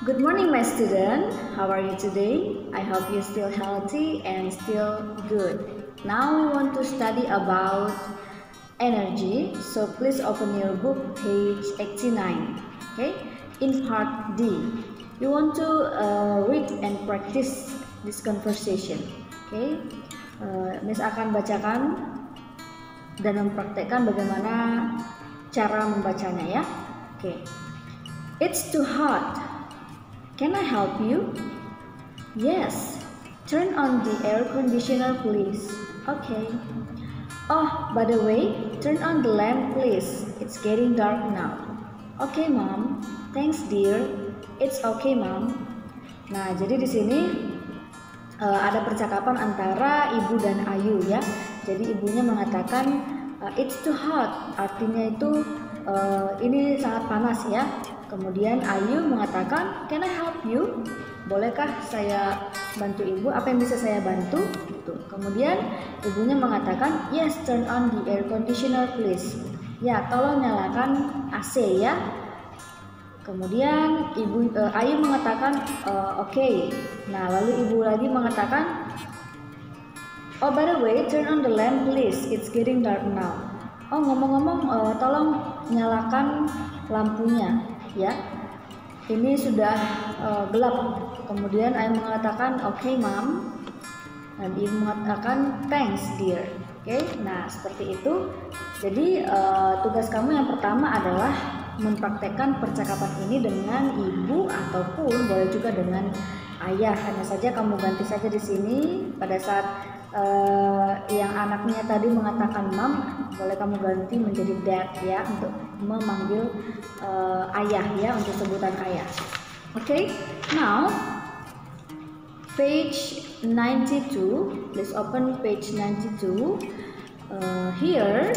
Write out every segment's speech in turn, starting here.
Good morning, my student. How are you today? I hope you're still healthy and still good. Now we want to study about energy. So please open your book, page 89. Okay, in part D, you want to read and practice this conversation. Okay, Miss akan bacakan dan mempraktekkan bagaimana cara membacanya ya. Okay, it's too hot. Can I help you? Yes. Turn on the air conditioner, please. Okay. Oh, by the way, turn on the lamp, please. It's getting dark now. Okay, Mom. Thanks, dear. It's okay, Mom. Nah, jadi di sini ada percakapan antara ibu dan Ayu ya. Jadi ibunya mengatakan it's too hot. Artinya itu ini sangat panas ya. Kemudian Ayu mengatakan, can I help you? Bolehkah saya bantu ibu? Apa yang bisa saya bantu? Gitu. Kemudian ibunya mengatakan, yes, turn on the air conditioner please. Ya, tolong nyalakan AC ya. Kemudian Ayu mengatakan, okay. Nah, lalu ibu lagi mengatakan, oh by the way, turn on the lamp please. It's getting dark now. Oh ngomong-ngomong, tolong nyalakan lampunya. Ya, ini sudah gelap. Kemudian Ayu mengatakan, okay, Mom. Dan ibu mengatakan, thanks, dear. Oke, nah seperti itu. Jadi tugas kamu yang pertama adalah mempraktekkan percakapan ini dengan ibu ataupun boleh juga dengan ayah. Hanya saja kamu ganti saja di sini pada saat yang anaknya tadi mengatakan mom, boleh kamu ganti menjadi dad ya, untuk memanggil ayah ya, untuk sebutan ayah. Okay, now page 92, please open page 92. Here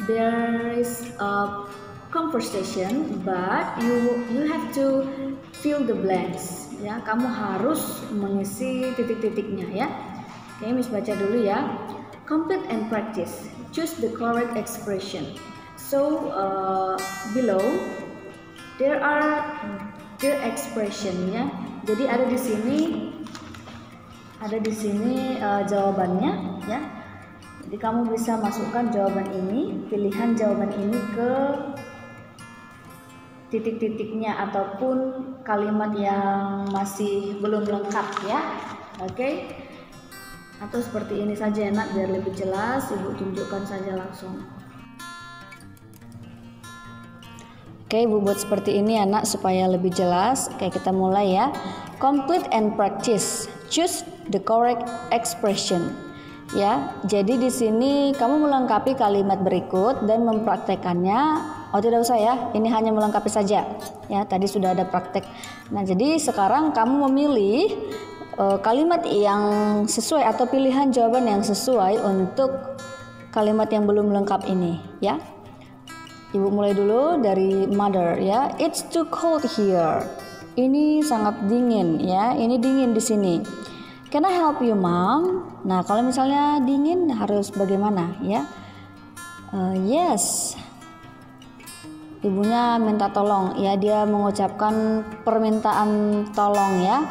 there is a conversation, but you have to fill the blanks ya, kamu harus mengisi titik-titiknya ya. Oke, Miss baca dulu ya. Complete and practice. Choose the correct expression. So below there are the expression ya. Jadi ada di sini jawabannya ya. Jadi kamu bisa masukkan jawaban ini, pilihan jawaban ini ke titik-titiknya ataupun kalimat yang masih belum lengkap ya. Oke. Atau seperti ini saja ya nak, biar lebih jelas ibu tunjukkan saja langsung. Oke, ibu buat seperti ini anak supaya lebih jelas. Oke, kita mulai ya. Complete and practice. Choose the correct expression. Ya, jadi di sini kamu melengkapi kalimat berikut dan mempraktekannya. Oh tidak usah ya, ini hanya melengkapi saja. Ya, tadi sudah ada praktek. Nah, jadi sekarang kamu memilih kalimat yang sesuai atau pilihan jawaban yang sesuai untuk kalimat yang belum lengkap ini ya. Ibu mulai dulu dari mother ya. It's too cold here. Ini sangat dingin ya. Ini dingin di sini. Can I help you, Mom? Nah, kalau misalnya dingin harus bagaimana ya? Yes. Ibunya minta tolong ya, dia mengucapkan permintaan tolong ya.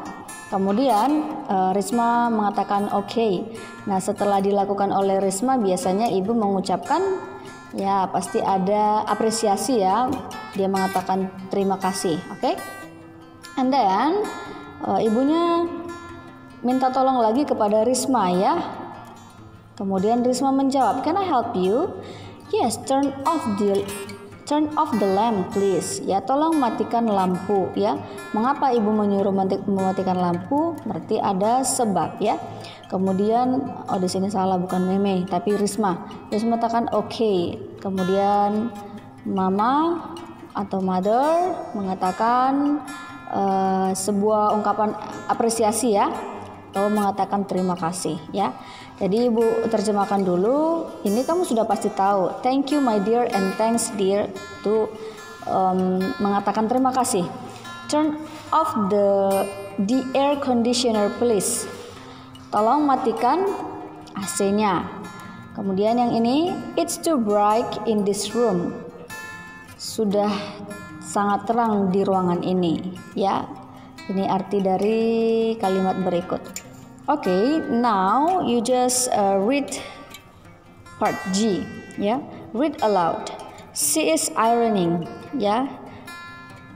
Kemudian Risma mengatakan okay. Nah, setelah dilakukan oleh Risma biasanya ibu mengucapkan ya pasti ada apresiasi ya. Dia mengatakan terima kasih, okay? And then ibunya minta tolong lagi kepada Risma ya. Kemudian Risma menjawab, can I help you? Yes, turn off the lamp please. Ya, tolong matikan lampu ya. Mengapa ibu menyuruh mematikan lampu? Berarti ada sebab ya. Kemudian di sini salah, bukan Meme tapi Risma. Risma mengatakan okay. Kemudian mama atau mother mengatakan sebuah ungkapan apresiasi ya. Atau mengatakan terima kasih ya. Jadi ibu terjemahkan dulu. Ini kamu sudah pasti tahu. Thank you my dear and thanks dear, itu mengatakan terima kasih. Turn off the air conditioner please. Tolong matikan AC-nya. Kemudian yang ini, it's too bright in this room. Sudah sangat terang di ruangan ini ya. Ini arti dari kalimat berikut. Okay, now you just read part G, ya. Read aloud. She is ironing, ya.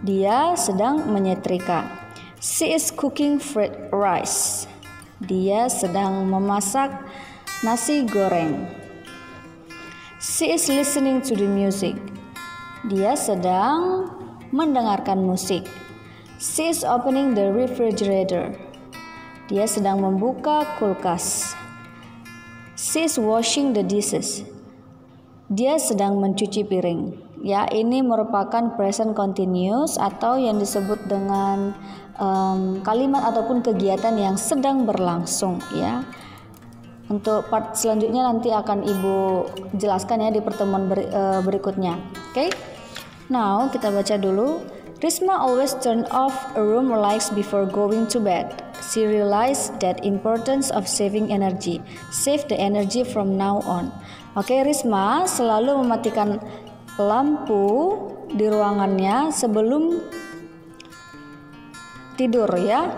Dia sedang menyetrika. She is cooking fried rice. Dia sedang memasak nasi goreng. She is listening to the music. Dia sedang mendengarkan musik. She is opening the refrigerator. Dia sedang membuka kulkas. She is washing the dishes. Dia sedang mencuci piring. Ya, ini merupakan present continuous atau yang disebut dengan kalimat ataupun kegiatan yang sedang berlangsung, ya. Untuk part selanjutnya nanti akan Ibu jelaskan ya di pertemuan berikutnya. Oke. Now kita baca dulu. Risma always turn off a room lights before going to bed. She realized that importance of saving energy. Save the energy from now on. Oke, Risma selalu mematikan lampu di ruangannya sebelum tidur, ya.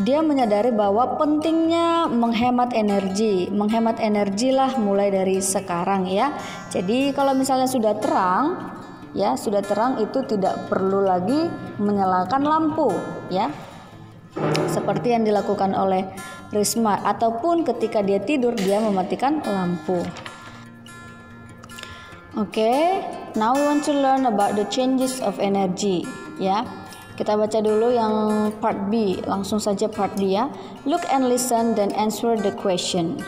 Dia menyadari bahwa pentingnya menghemat energi. Menghemat energi lah mulai dari sekarang, ya. Jadi kalau misalnya sudah terang, ya, sudah terang itu tidak perlu lagi menyalakan lampu, ya. Seperti yang dilakukan oleh Risma, ataupun ketika dia tidur dia mematikan lampu. Oke, now we want to learn about the changes of energy, ya. Kita baca dulu yang part B, langsung saja part B, ya. Look and listen, then answer the question.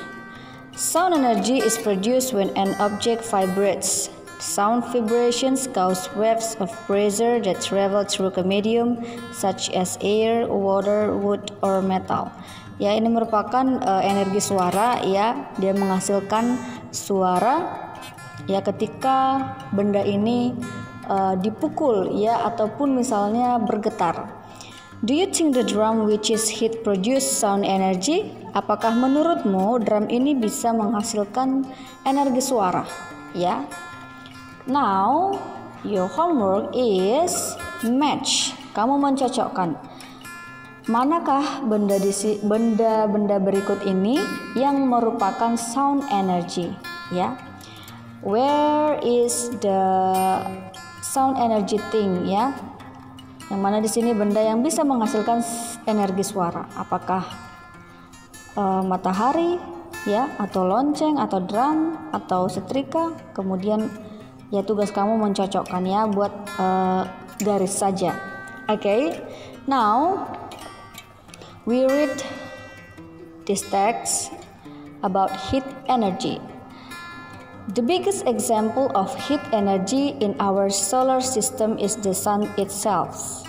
Sound energy is produced when an object vibrates. Sound vibrations cause waves of pressure that travel through a medium such as air, water, wood, or metal. Ya, ini merupakan energi suara, ya. Dia menghasilkan suara, ya, ketika benda ini dipukul, ya, ataupun misalnya bergetar. Do you think the drum which is hit produce sound energy? Apakah menurutmu drum ini bisa menghasilkan energi suara, ya? Now, your homework is match. Kamu mencocokkan. Manakah benda berikut ini yang merupakan sound energy, ya? Where is the sound energy thing, ya? Yang mana di sini benda yang bisa menghasilkan energi suara? Apakah matahari, ya, atau lonceng, atau drum, atau setrika? Kemudian ya tugas kamu mencocokkan, ya, buat garis saja. Okay, now we read this text about heat energy. The biggest example of heat energy in our solar system is the sun itself.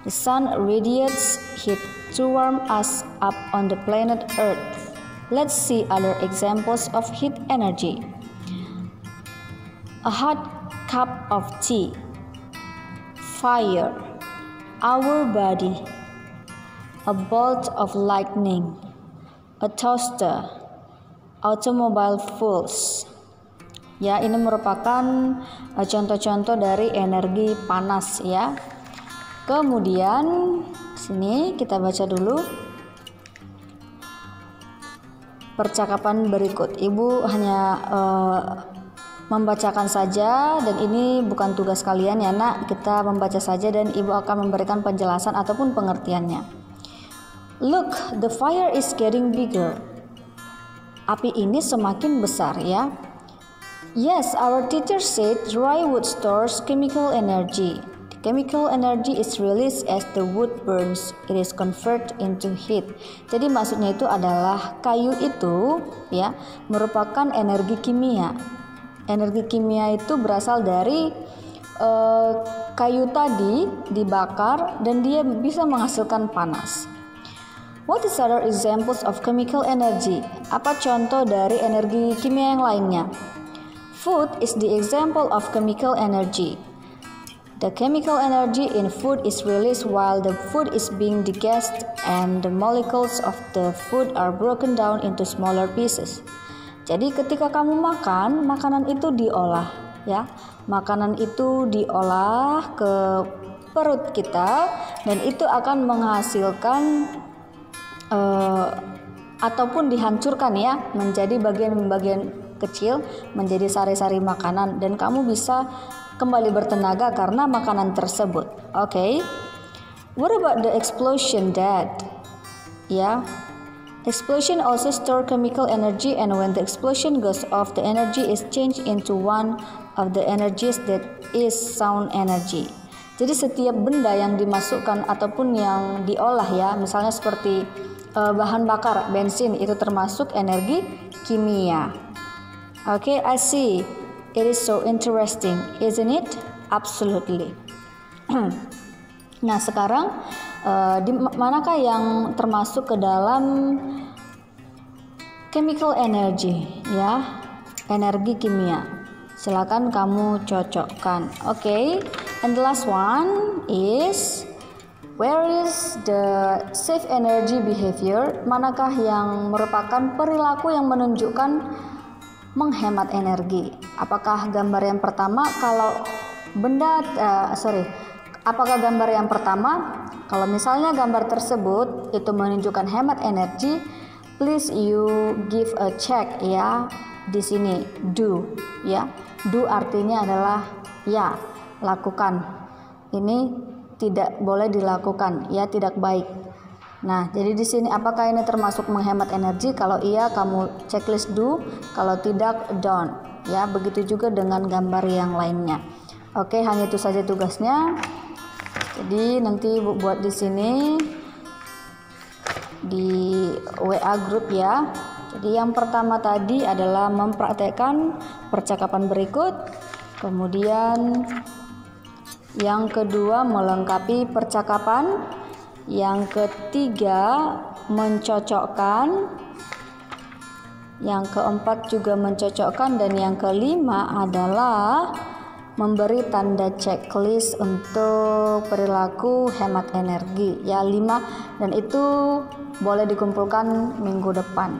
The sun radiates heat to warm us up on the planet Earth. Let's see other examples of heat energy. A hot cup of tea, fire, our body, a bolt of lightning, a toaster, automobile fuels. Ya, ini merupakan contoh-contoh dari energi panas, ya. Kemudian sini kita baca dulu percakapan berikut. Ibu hanya membacakan saja, dan ini bukan tugas kalian, ya, Nak. Kita membaca saja dan Ibu akan memberikan penjelasan ataupun pengertiannya. Look, the fire is getting bigger. Api ini semakin besar, ya. Yes, our teacher said dry wood stores chemical energy. The chemical energy is released as the wood burns. It is converted into heat. Jadi maksudnya itu adalah kayu itu, ya, merupakan energi kimia. Energi kimia itu berasal dari kayu tadi dibakar dan dia bisa menghasilkan panas. What is other examples of chemical energy? Apa contoh dari energi kimia yang lainnya? Food is the example of chemical energy. The chemical energy in food is released while the food is being digested and the molecules of the food are broken down into smaller pieces. Jadi ketika kamu makan, makanan itu diolah, ya. Makanan itu diolah ke perut kita, dan itu akan menghasilkan ataupun dihancurkan ya menjadi bagian-bagian kecil, menjadi sari-sari makanan, dan kamu bisa kembali bertenaga karena makanan tersebut. Oke. What about the explosion, Dad? Ya. Explosion also store chemical energy, and when the explosion goes off, the energy is changed into one of the energies that is sound energy. Jadi setiap benda yang dimasukkan ataupun yang diolah ya, misalnya seperti bahan bakar bensin, itu termasuk energi kimia. Okay, I see. It is so interesting, isn't it? Absolutely. Nah, sekarang di manakah yang termasuk ke dalam chemical energy ya, energi kimia? Silakan kamu cocokkan. Okay. And the last one is, where is the save energy behavior? Manakah yang merupakan perilaku yang menunjukkan menghemat energi? Apakah gambar yang pertama apakah gambar yang pertama, kalau misalnya gambar tersebut itu menunjukkan hemat energi, please you give a check ya. Di sini do ya. Do artinya adalah ya, lakukan. Ini tidak boleh dilakukan ya, tidak baik. Nah, jadi di sini apakah ini termasuk menghemat energi? Kalau iya, kamu checklist do, kalau tidak don't. Ya, begitu juga dengan gambar yang lainnya. Oke, hanya itu saja tugasnya. Jadi nanti buat di sini di WA group ya. Jadi yang pertama tadi adalah mempraktekkan percakapan berikut. Kemudian yang kedua melengkapi percakapan. Yang ketiga mencocokkan. Yang keempat juga mencocokkan, dan yang kelima adalah memberi tanda checklist untuk perilaku hemat energi ya, 5, dan itu boleh dikumpulkan minggu depan.